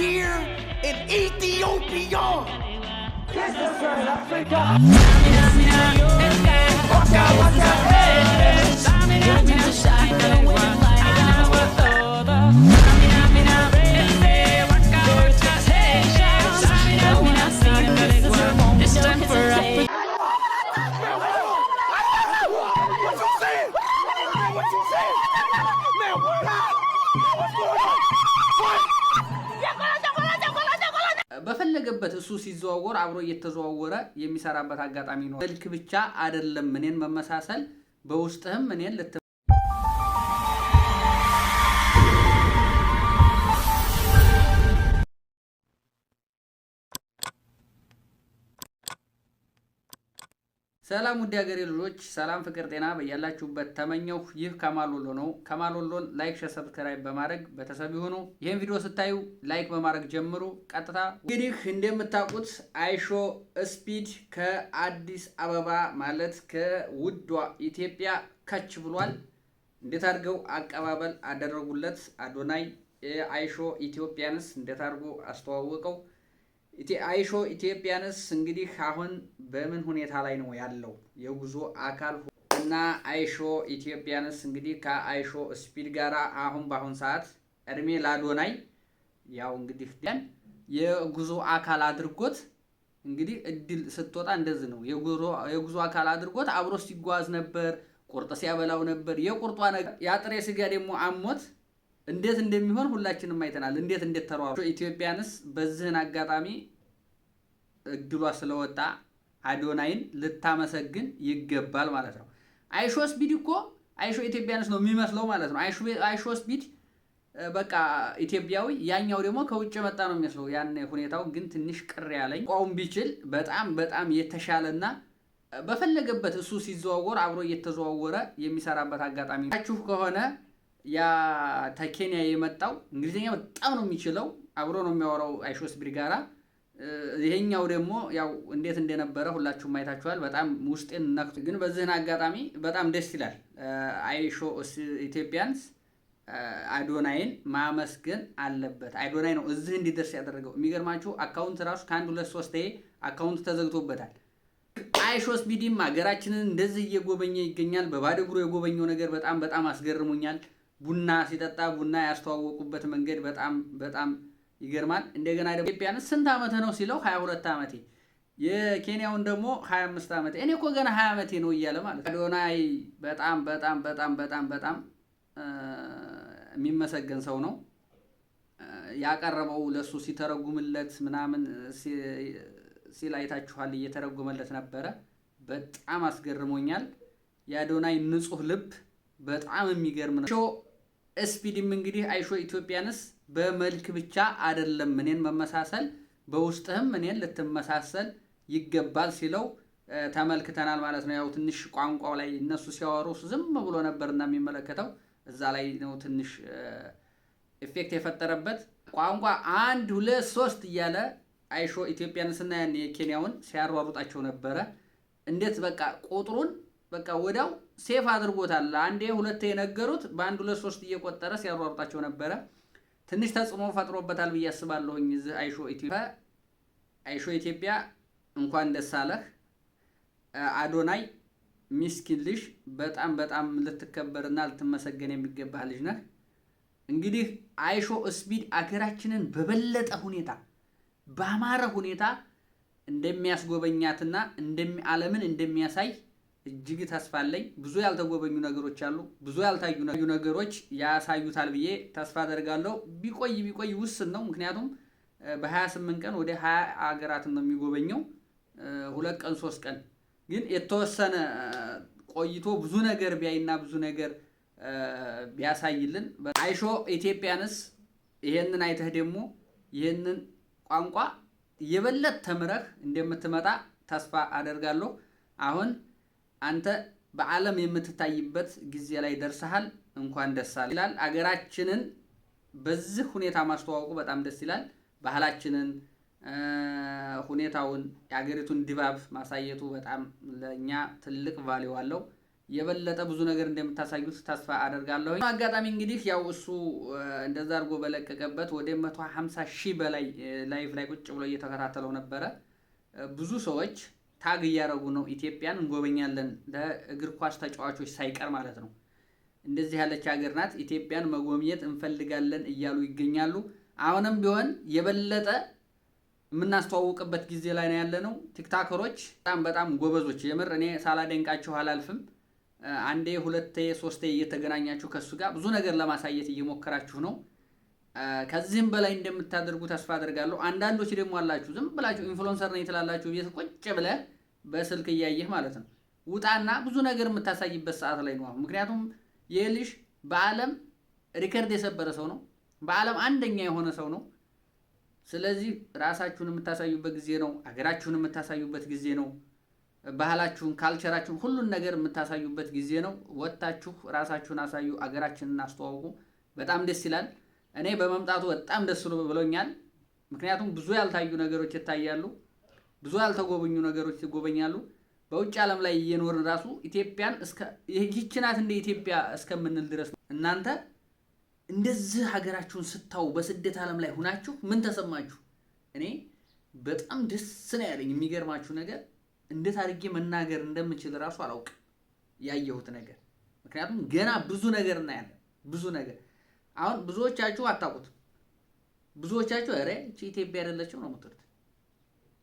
here in Ethiopia. Yes, that's right, Africa. በፈለገበት እሱ ሲዘዋወር አብሮ እየተዘዋወረ የሚሰራበት አጋጣሚ ነው። መልክ ብቻ አይደለም እኔን መመሳሰል በውስጥህም እኔን ሰላም ውድ ሀገሬ ልጆች፣ ሰላም ፍቅር ጤና በያላችሁበት ተመኘሁ። ይህ ከማል ወሎ ነው። ከማል ወሎን ላይክ፣ ሼር፣ ሰብስክራይብ በማድረግ ቤተሰብ ይሁኑ። ይሄን ቪዲዮ ስታዩ ላይክ በማድረግ ጀምሩ። ቀጥታ እንግዲህ እንደምታውቁት አይሾ ስፒድ ከአዲስ አበባ ማለት ከውዷ ኢትዮጵያ ከች ብሏል። እንዴት አድርገው አቀባበል አደረጉለት? አዶናይ አይሾ ኢትዮጵያንስ እንዴት አድርጎ አስተዋወቀው? አይሾ ኢትዮጵያንስ እንግዲህ አሁን በምን ሁኔታ ላይ ነው ያለው? የጉዞ አካል እና አይሾ ኢትዮጵያንስ እንግዲህ ከአይሾ ስፒድ ጋራ አሁን በአሁን ሰዓት እድሜ ለአዶናይ ያው እንግዲህ የጉዞ አካል አድርጎት እንግዲህ እድል ስትወጣ እንደዚህ ነው። የጉዞ አካል አድርጎት አብሮ ሲጓዝ ነበር። ቁርጥ ሲያበላው ነበር። የቁርጧ ነገር ያጥሬ ስጋ ደግሞ አሞት እንዴት እንደሚሆን ሁላችንም አይተናል። እንዴት ተሯሯ ኢትዮጵያንስ በዚህን አጋጣሚ እድሏ ስለወጣ አዶናይን ልታመሰግን ይገባል ማለት ነው። አይሾ ስፒድ እኮ አይሾ ኢትዮጵያንስ ነው የሚመስለው ማለት ነው። አይሾ ስፒድ በቃ ኢትዮጵያዊ፣ ያኛው ደግሞ ከውጭ መጣ ነው የሚመስለው። ያን ሁኔታው ግን ትንሽ ቅር ያለኝ ቋም ቢችል በጣም የተሻለና በፈለገበት እሱ ሲዘዋወር አብሮ እየተዘዋወረ የሚሰራበት አጋጣሚ ነው ከሆነ ያ ተኬንያ የመጣው እንግሊዘኛ በጣም ነው የሚችለው። አብሮ ነው የሚያወራው አይሾ ስፒድ ጋራ። ይሄኛው ደግሞ ያው እንዴት እንደነበረ ሁላችሁም አይታችኋል። በጣም ውስጤን ነክቶ ግን በዚህን አጋጣሚ በጣም ደስ ይላል። አይሾ ኢትዮጵያንስ አዶናይን ማመስገን አለበት። አዶናይ ነው እዚህ እንዲደርስ ያደረገው። የሚገርማችሁ አካውንት ራሱ ከአንድ ሁለት ሶስት አካውንት ተዘግቶበታል። አይሾ ስፒድም ሀገራችንን እንደዚህ እየጎበኘ ይገኛል። በባዶ እግሩ የጎበኘው ነገር በጣም አስገርሞኛል። ቡና ሲጠጣ ቡና ያስተዋወቁበት መንገድ በጣም ይገርማል። እንደገና ደግሞ ኢትዮጵያንስ ስንት ዓመት ነው ሲለው 22 ዓመቴ፣ የኬንያውን ደግሞ 25 ዓመቴ፣ እኔ እኮ ገና 20 ዓመቴ ነው እያለ ማለት ነው። አዶናይ በጣም የሚመሰገን ሰው ነው። ያቀረበው ለሱ ሲተረጉምለት ምናምን ሲል አይታችኋል። እየተረጎመለት ነበረ። በጣም አስገርሞኛል። የአዶናይ ንጹህ ልብ በጣም የሚገርም ነው። ስፒድም እንግዲህ አይሾ ኢትዮጵያንስ በመልክ ብቻ አይደለም እኔን መመሳሰል በውስጥህም እኔን ልትመሳሰል ይገባል ሲለው ተመልክተናል ማለት ነው። ያው ትንሽ ቋንቋው ላይ እነሱ ሲያወሩ ዝም ብሎ ነበርና የሚመለከተው እዛ ላይ ነው ትንሽ ኢፌክት የፈጠረበት። ቋንቋ 1 2 3 እያለ አይሾ ኢትዮጵያንስና ያን የኬንያውን ሲያሯሩጣቸው ነበረ። እንዴት በቃ ቁጥሩን በቃ ወዳው ሴፍ አድርጎታል። አንዴ ሁለቴ የነገሩት በ1 2 3 እየቆጠረ ሲያሯሩጣቸው ነበረ። ትንሽ ተጽዕኖ ፈጥሮበታል ብዬ አስባለሁኝ። እዚህ አይሾ ኢትዮጵያ እንኳን ደስ አለህ አዶናይ። ሚስኪን ልጅ በጣም ልትከበርና ልትመሰገን የሚገባህ ልጅ ነህ። እንግዲህ አይሾ ስፒድ አገራችንን በበለጠ ሁኔታ በአማረ ሁኔታ እንደሚያስጎበኛትና ዓለምን እንደሚያሳይ እጅግ ተስፋ አለኝ። ብዙ ያልተጎበኙ ነገሮች አሉ። ብዙ ያልታዩ ነገሮች ያሳዩታል ብዬ ተስፋ አደርጋለሁ። ቢቆይ ውስን ነው። ምክንያቱም በ28 ቀን ወደ 20 ሀገራትን ነው የሚጎበኘው። 2 ቀን 3 ቀን ግን የተወሰነ ቆይቶ ብዙ ነገር ቢያይና ብዙ ነገር ቢያሳይልን። አይሾ ኢትዮጵያንስ ይሄንን አይተህ ደግሞ ይሄንን ቋንቋ የበለጠ ተምረህ እንደምትመጣ ተስፋ አደርጋለሁ። አሁን አንተ በዓለም የምትታይበት ጊዜ ላይ ደርሰሃል። እንኳን ደስ አለህ ይላል። አገራችንን በዚህ ሁኔታ ማስተዋወቁ በጣም ደስ ይላል። ባህላችንን፣ ሁኔታውን፣ የአገሪቱን ድባብ ማሳየቱ በጣም ለኛ ትልቅ ቫልዩ አለው። የበለጠ ብዙ ነገር እንደምታሳዩት ተስፋ አደርጋለሁ። አጋጣሚ እንግዲህ ያው እሱ እንደዛ አድርጎ በለቀቀበት ወደ 150,000 በላይ ላይቭ ላይ ቁጭ ብሎ እየተከታተለው ነበረ። ብዙ ሰዎች ታግ እያደረጉ ነው፣ ኢትዮጵያን እንጎበኛለን ለእግር ኳስ ተጫዋቾች ሳይቀር ማለት ነው። እንደዚህ ያለች ሀገር ናት፣ ኢትዮጵያን መጎብኘት እንፈልጋለን እያሉ ይገኛሉ። አሁንም ቢሆን የበለጠ የምናስተዋውቅበት ጊዜ ላይ ነው ያለነው። ቲክታከሮች በጣም ጎበዞች፣ የምር እኔ ሳላደንቃችሁ አላልፍም። አንዴ ሁለቴ ሶስቴ እየተገናኛችሁ ከሱ ጋር ብዙ ነገር ለማሳየት እየሞከራችሁ ነው። ከዚህም በላይ እንደምታደርጉ ተስፋ አደርጋለሁ። አንዳንዶች ደግሞ አላችሁ ዝም ብላችሁ ኢንፍሉዌንሰር ነኝ ትላላችሁ፣ ቤት ቁጭ ብለህ በስልክ እያየህ ማለት ነው። ውጣና ብዙ ነገር የምታሳይበት ሰዓት ላይ ነው። ምክንያቱም ይህ ልጅ በዓለም ሪከርድ የሰበረ ሰው ነው፣ በዓለም አንደኛ የሆነ ሰው ነው። ስለዚህ ራሳችሁን የምታሳዩበት ጊዜ ነው፣ አገራችሁን የምታሳዩበት ጊዜ ነው፣ ባህላችሁን፣ ካልቸራችሁን፣ ሁሉን ነገር የምታሳዩበት ጊዜ ነው። ወጣችሁ ራሳችሁን አሳዩ፣ አገራችንን አስተዋውቁ። በጣም ደስ ይላል። እኔ በመምጣቱ በጣም ደስ ብሎኛል። ምክንያቱም ብዙ ያልታዩ ነገሮች ይታያሉ፣ ብዙ ያልተጎበኙ ነገሮች ይጎበኛሉ። በውጭ ዓለም ላይ እየኖርን ራሱ ኢትዮጵያን ይህች ናት እንደ ኢትዮጵያ እስከምንል ድረስ እናንተ እንደዚህ ሀገራችሁን ስታው በስደት ዓለም ላይ ሁናችሁ ምን ተሰማችሁ? እኔ በጣም ደስ ነው ያለኝ። የሚገርማችሁ ነገር እንዴት አድርጌ መናገር እንደምችል ራሱ አላውቅም ያየሁት ነገር። ምክንያቱም ገና ብዙ ነገር እናያለን፣ ብዙ ነገር። አሁን ብዙዎቻችሁ አታውቁት፣ ብዙዎቻችሁ ኧረ እቺ ኢትዮጵያ አይደለችም ነው የምትሉት።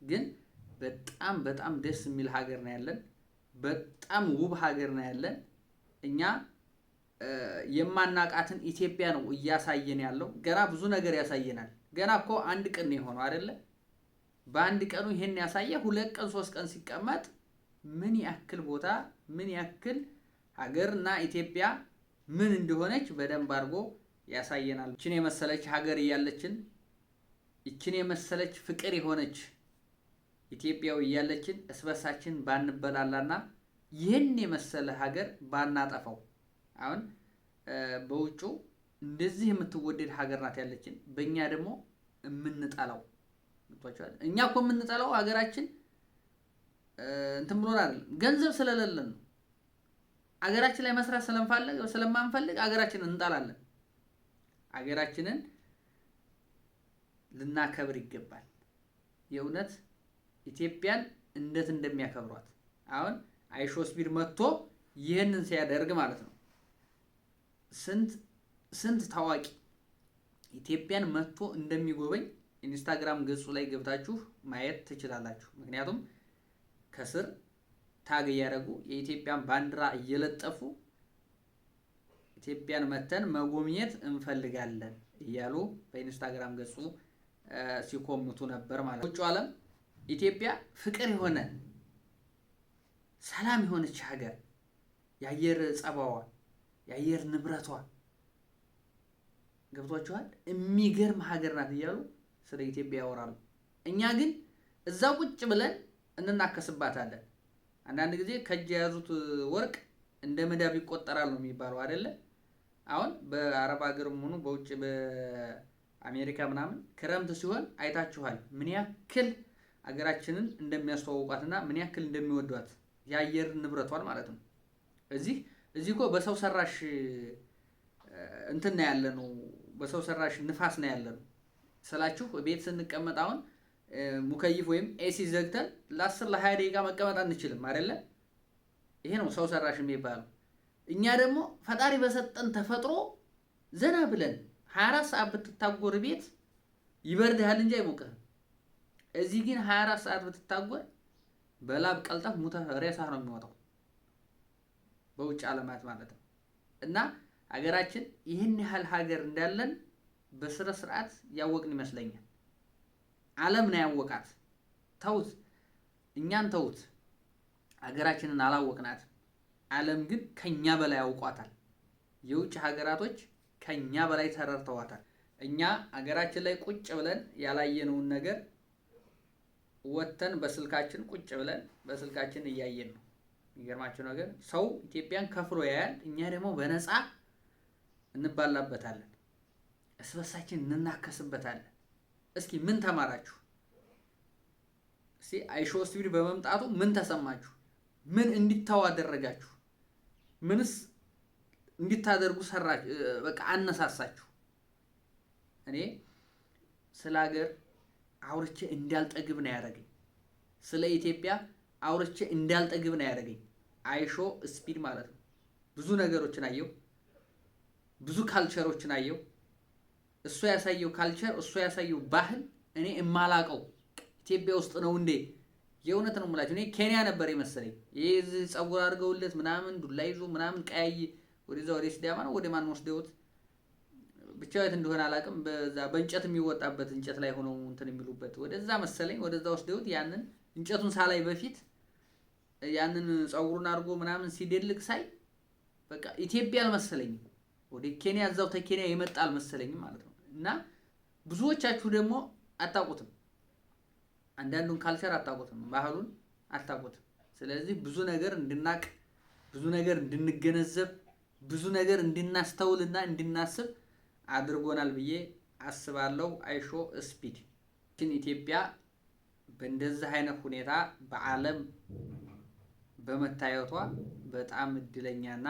ግን በጣም በጣም ደስ የሚል ሀገር ነው ያለን፣ በጣም ውብ ሀገር ነው ያለን። እኛ የማናቃትን ኢትዮጵያ ነው እያሳየን ያለው። ገና ብዙ ነገር ያሳየናል። ገና እኮ አንድ ቀን ነው የሆነው አይደለ? በአንድ ቀኑ ይሄን ያሳየ 2 ቀን 3 ቀን ሲቀመጥ ምን ያክል ቦታ ምን ያክል ሀገርና ኢትዮጵያ ምን እንደሆነች በደንብ አድርጎ ያሳየናል። እችን የመሰለች ሀገር እያለችን እችን የመሰለች ፍቅር የሆነች ኢትዮጵያዊ እያለችን እስበሳችን ባንበላላና ይህን የመሰለ ሀገር ባናጠፋው። አሁን በውጩ እንደዚህ የምትወደድ ሀገር ናት ያለችን፣ በእኛ ደግሞ የምንጠላው ምቷቸዋል። እኛ እኮ የምንጠላው ሀገራችን እንትን ብሎን አይደለም፣ ገንዘብ ስለሌለን ነው። ሀገራችን ላይ መስራት ስለማንፈልግ ሀገራችንን እንጠላለን። ሀገራችንን ልናከብር ይገባል። የእውነት ኢትዮጵያን እንዴት እንደሚያከብሯት አሁን አይሾስቢር መጥቶ ይህንን ሲያደርግ ማለት ነው። ስንት ታዋቂ ኢትዮጵያን መጥቶ እንደሚጎበኝ ኢንስታግራም ገጹ ላይ ገብታችሁ ማየት ትችላላችሁ። ምክንያቱም ከስር ታግ እያደረጉ የኢትዮጵያን ባንዲራ እየለጠፉ ኢትዮጵያን መተን መጎብኘት እንፈልጋለን እያሉ በኢንስታግራም ገጹ ሲኮምቱ ነበር ማለት ነው። ውጭ ዓለም ኢትዮጵያ ፍቅር የሆነ ሰላም የሆነች ሀገር፣ የአየር ጸባዋ፣ የአየር ንብረቷ ገብቷችኋል፣ የሚገርም ሀገር ናት እያሉ ስለ ኢትዮጵያ ያወራሉ። እኛ ግን እዛው ቁጭ ብለን እንናከስባታለን። አንዳንድ ጊዜ ከእጅ የያዙት ወርቅ እንደ መዳብ ይቆጠራል ነው የሚባለው አይደለ? አሁን በአረብ ሀገርም ሆኑ በውጭ በአሜሪካ ምናምን ክረምት ሲሆን አይታችኋል ምን ያክል ሀገራችንን እንደሚያስተዋውቋትና ምን ያክል እንደሚወዷት የአየር ንብረቷን ማለት ነው። እዚህ እኮ በሰው ሰራሽ እንትን ነው ያለነው፣ በሰው ሰራሽ ንፋስ ነው ያለነው ስላችሁ። ቤት ስንቀመጥ አሁን ሙከይፍ ወይም ኤሲ ዘግተን ለ10 ለ20 ደቂቃ መቀመጥ አንችልም አይደለ? ይሄ ነው ሰው ሰራሽ የሚባለው። እኛ ደግሞ ፈጣሪ በሰጠን ተፈጥሮ ዘና ብለን 24 ሰዓት ብትታጎር ቤት ይበርድሃል እንጂ አይሞቅህም። እዚህ ግን 24 ሰዓት ብትታጎር በላብ ቀልጠፍ ሙተህ ሬሳህ ነው የሚወጣው፣ በውጭ ዓለማት ማለት ነው። እና ሀገራችን ይህን ያህል ሀገር እንዳለን በስነ ስርዓት ያወቅን ይመስለኛል። ዓለም ነው ያወቃት። ተውት፣ እኛን ተውት፣ ሀገራችንን አላወቅናት። ዓለም ግን ከኛ በላይ ያውቋታል። የውጭ ሀገራቶች ከኛ በላይ ተረድተዋታል። እኛ ሀገራችን ላይ ቁጭ ብለን ያላየነውን ነገር ወተን በስልካችን ቁጭ ብለን በስልካችን እያየን ነው። የሚገርማችሁ ነገር ሰው ኢትዮጵያን ከፍሎ ያያል፣ እኛ ደግሞ በነፃ እንባላበታለን፣ እስበሳችን እንናከስበታለን። እስኪ ምን ተማራችሁ? እስኪ አይሾስቢር በመምጣቱ ምን ተሰማችሁ? ምን እንዲታው አደረጋችሁ? ምንስ እንድታደርጉ በቃ አነሳሳችሁ? እኔ ስለ ሀገር አውርቼ እንዳልጠግብ ነው ያደረገኝ። ስለ ኢትዮጵያ አውርቼ እንዳልጠግብ ነው ያደረገኝ። አይሾ ስፒድ ማለት ነው። ብዙ ነገሮችን አየው፣ ብዙ ካልቸሮችን አየው። እሱ ያሳየው ካልቸር፣ እሱ ያሳየው ባህል እኔ እማላቀው ኢትዮጵያ ውስጥ ነው እንዴ? የእውነት ነው የምላችሁ። እኔ ኬንያ ነበር የመሰለኝ። ይሄ ጸጉር አድርገውለት ምናምን ዱላ ይዞ ምናምን ቀያይ ወደዛ ወደ ሲዳማ ነው ወደ ማን ወስደውት ብቻ የት እንደሆነ አላውቅም። በዛ በእንጨት የሚወጣበት እንጨት ላይ ሆነው እንትን የሚሉበት ወደዛ መሰለኝ። ወደዛ ወስደውት ያንን እንጨቱን ሳላይ በፊት ያንን ጸጉሩን አድርጎ ምናምን ሲደልቅ ሳይ በቃ ኢትዮጵያ አልመሰለኝም። ወደ ኬንያ እዛው ተኬንያ የመጣ አልመሰለኝም ማለት ነው። እና ብዙዎቻችሁ ደግሞ አታውቁትም፣ አንዳንዱን ካልቸር አታውቁትም፣ ባህሉን አታውቁትም። ስለዚህ ብዙ ነገር እንድናቅ፣ ብዙ ነገር እንድንገነዘብ፣ ብዙ ነገር እንድናስተውልና እንድናስብ አድርጎናል ብዬ አስባለሁ። አይሾ ስፒድ ኢትዮጵያ በእንደዚህ አይነት ሁኔታ በዓለም በመታየቷ በጣም እድለኛና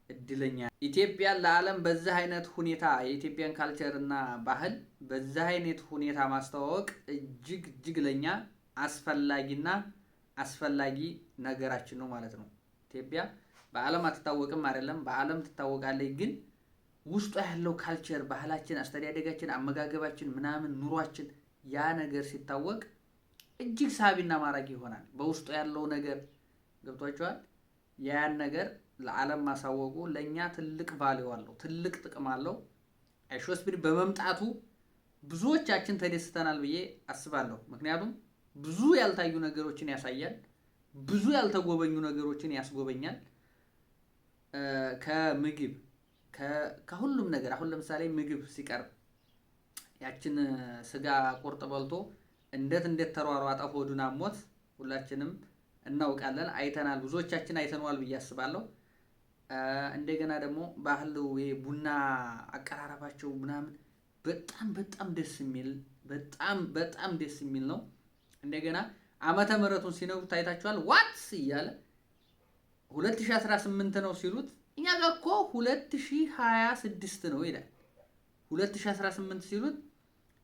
እድለኛ ኢትዮጵያ ለዓለም በዚህ አይነት ሁኔታ የኢትዮጵያን ካልቸርና ባህል በዚህ አይነት ሁኔታ ማስተዋወቅ እጅግ እጅግ ለኛ አስፈላጊና አስፈላጊ ነገራችን ነው ማለት ነው። ኢትዮጵያ በዓለም አትታወቅም አይደለም፣ በዓለም ትታወቃለች። ግን ውስጧ ያለው ካልቸር፣ ባህላችን፣ አስተዳደጋችን፣ አመጋገባችን፣ ምናምን ኑሯችን ያ ነገር ሲታወቅ እጅግ ሳቢና ማራኪ ይሆናል። በውስጡ ያለው ነገር ገብቷቸዋል። ያን ነገር ለዓለም ማሳወቁ ለኛ ትልቅ ቫልዩ አለው፣ ትልቅ ጥቅም አለው። አይሾ ስፒድ በመምጣቱ ብዙዎቻችን ተደስተናል ብዬ አስባለሁ። ምክንያቱም ብዙ ያልታዩ ነገሮችን ያሳያል፣ ብዙ ያልተጎበኙ ነገሮችን ያስጎበኛል። ከምግብ ከሁሉም ነገር አሁን ለምሳሌ ምግብ ሲቀርብ ያችን ስጋ ቁርጥ በልቶ እንዴት ተሯሯጠ ሆዱን አሞት ሁላችንም እናውቃለን፣ አይተናል፣ ብዙዎቻችን አይተነዋል ብዬ አስባለሁ። እንደገና ደግሞ ባህሉ ቡና አቀራረባቸው ምናምን በጣም ደስ የሚል በጣም ደስ የሚል ነው። እንደገና ዓመተ ምህረቱን ሲነግሩት ታይታችኋል። ዋት እያለ 2018 ነው ሲሉት እኛ ጋር እኮ 2026 ነው ይላል። 2018 ሲሉት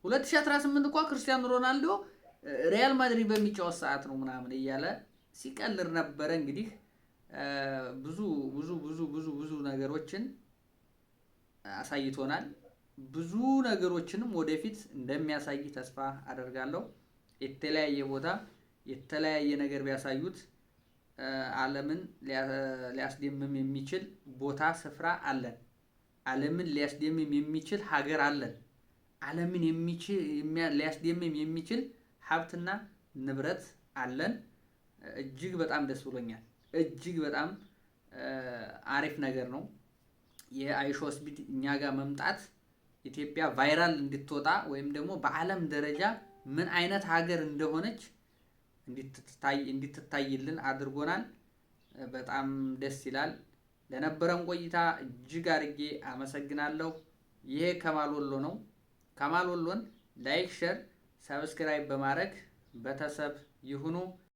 2018 እኮ ክርስቲያኖ ሮናልዶ ሪያል ማድሪድ በሚጫወት ሰዓት ነው ምናምን እያለ ሲቀልር ነበረ። እንግዲህ ብዙ ነገሮችን አሳይቶናል። ብዙ ነገሮችንም ወደፊት እንደሚያሳይ ተስፋ አደርጋለሁ። የተለያየ ቦታ የተለያየ ነገር ቢያሳዩት ዓለምን ሊያስደምም የሚችል ቦታ ስፍራ አለን። ዓለምን ሊያስደምም የሚችል ሀገር አለን። ዓለምን ሊያስደምም የሚችል ሀብትና ንብረት አለን። እጅግ በጣም ደስ ብሎኛል። እጅግ በጣም አሪፍ ነገር ነው። የአይሾ ስፒድ እኛ ጋር መምጣት ኢትዮጵያ ቫይራል እንድትወጣ ወይም ደግሞ በዓለም ደረጃ ምን አይነት ሀገር እንደሆነች እንድትታይልን አድርጎናል። በጣም ደስ ይላል። ለነበረን ቆይታ እጅግ አድርጌ አመሰግናለሁ። ይሄ ከማል ወሎ ነው። ከማል ወሎን ላይክ፣ ሼር፣ ሰብስክራይብ በማድረግ ቤተሰብ ይሁኑ።